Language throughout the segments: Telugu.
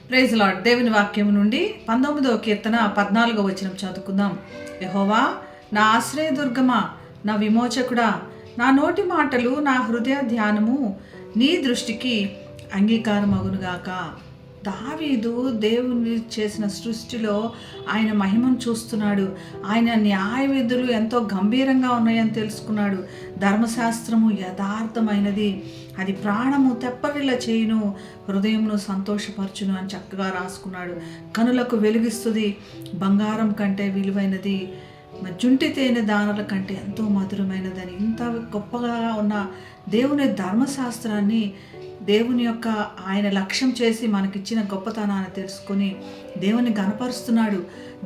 Praise lord. దేవుని వాక్యం నుండి 19వ కీర్తన 14వ వచనం చదువుకుందాం. యెహోవా నా ఆశ్రయదుర్గమా, నా విమోచకుడా, నా నోటి మాటలు నా హృదయ ధ్యానము నీ దృష్టికి అంగీకారమగునుగాక. దావీదు దేవుని చేసిన సృష్టిలో ఆయన మహిమను చూస్తున్నాడు. ఆయన న్యాయ విధులు ఎంతో గంభీరంగా ఉన్నాయని తెలుసుకున్నాడు. ధర్మశాస్త్రము యథార్థమైనది, అది ప్రాణము తెప్పరిల్ల చేయును, హృదయమును సంతోషపరచును అని చక్కగా రాసుకున్నాడు. కనులకు వెలుగిస్తుంది, బంగారం కంటే విలువైనది, జుంటి తేనె దానల కంటే ఎంతో మధురమైనదని. ఇంత గొప్పగా ఉన్న దేవుని ధర్మశాస్త్రాన్ని, దేవుని యొక్క ఆయన లక్ష్యం చేసి మనకిచ్చిన గొప్పతనాన్ని తెలుసుకొని దేవుని గణపరుస్తున్నాడు.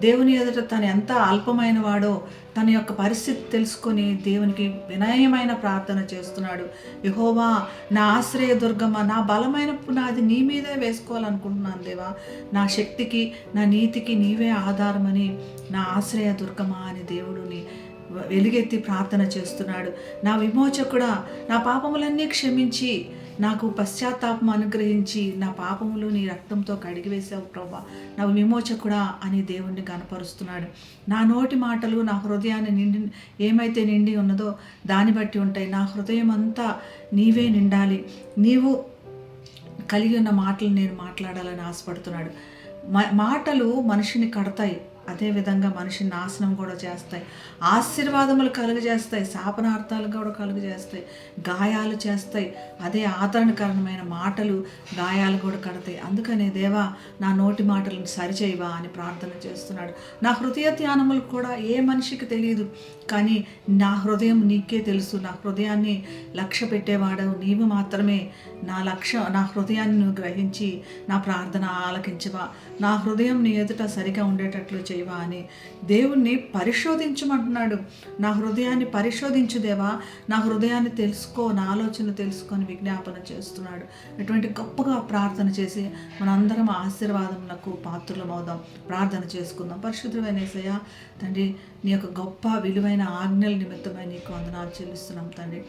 దేవుని ఎదుట తను ఎంత అల్పమైన వాడో తన యొక్క పరిస్థితి తెలుసుకొని దేవునికి వినయమైన ప్రార్థన చేస్తున్నాడు. యెహోవా నా ఆశ్రయ దుర్గమ్మ, నా బలమైన పునాది నీ మీదే వేసుకోవాలనుకుంటున్నాను దేవా. నా శక్తికి నా నీతికి నీవే ఆధారమని, నా ఆశ్రయ దుర్గమ్మ అని దేవుడిని వెలుగెత్తి ప్రార్థన చేస్తున్నాడు. నా విమోచకుడా, నా పాపములన్నీ క్షమించి నాకు పశ్చాత్తాపం అనుగ్రహించి నా పాపములు నీ రక్తంతో కడిగివేసావు ప్రభా, నా విమోచకుడా అని దేవుణ్ణి కనపరుస్తున్నాడు. నా నోటి మాటలు నా హృదయాన్ని ఏమైతే నిండి ఉన్నదో దాన్ని బట్టి ఉంటాయి. నా హృదయం అంతా నీవే నిండాలి, నీవు కలిగి ఉన్న మాటలు నేను మాట్లాడాలని ఆశపడుతున్నాడు. మాటలు మనిషిని కడతాయి, అదేవిధంగా మనిషిని నాశనం కూడా చేస్తాయి. ఆశీర్వాదములు కలుగజేస్తాయి, శాపనార్థాలు కూడా కలుగజేస్తాయి, గాయాలు చేస్తాయి. అదే ఆదరణకరమైన మాటలు గాయాలు కూడా కడతాయి. అందుకనే దేవా నా నోటి మాటలను సరిచేయవా అని ప్రార్థన చేస్తున్నాడు. నా హృదయ ధ్యానములు కూడా ఏ మనిషికి తెలియదు, కానీ నా హృదయం నీకే తెలుసు. నా హృదయాన్ని లక్ష్య పెట్టేవాడవు నీవు మాత్రమే. నా హృదయాన్ని నువ్వు గ్రహించి నా ప్రార్థన ఆలకించవా, నా హృదయం నీ ఎదుట సరిగా ఉండేటట్లు చేయవా అని దేవుణ్ణి పరిశోధించమంటున్నాడు. నా హృదయాన్ని పరిశోధించు దేవా, నా హృదయాన్ని తెలుసుకో, నా ఆలోచనలు తెలుసుకొని విజ్ఞాపన చేస్తున్నాడు. ఇటువంటి గొప్పగా ప్రార్థన చేసి మనందరం ఆశీర్వాదములకు పాత్రులమవుదాం. ప్రార్థన చేసుకుందాం. పరిశుద్ధమైన యేసయ్యా తండ్రి, నీ యొక్క గొప్ప విలువైన ఆజ్ఞల నిమిత్తమై నీకు వందనాలు చెల్లిస్తున్నాం తండ్రి.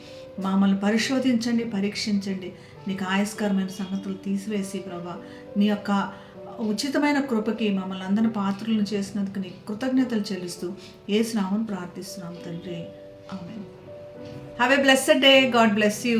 మమ్మల్ని పరిశోధించండి, పరీక్షించండి. నీకు ఆయస్కరమైన సంగతులు తీసివేసి ప్రభా, నీ యొక్క ఉచితమైన కృపకి మమ్మల్ని అందరిని పాత్రలను చేసినందుకు నీకు కృతజ్ఞతలు చెల్లిస్తూ యేసు నామమున ప్రార్థిస్తున్నాం తండ్రి. ఆమేన్. Have a blessed day. God bless you.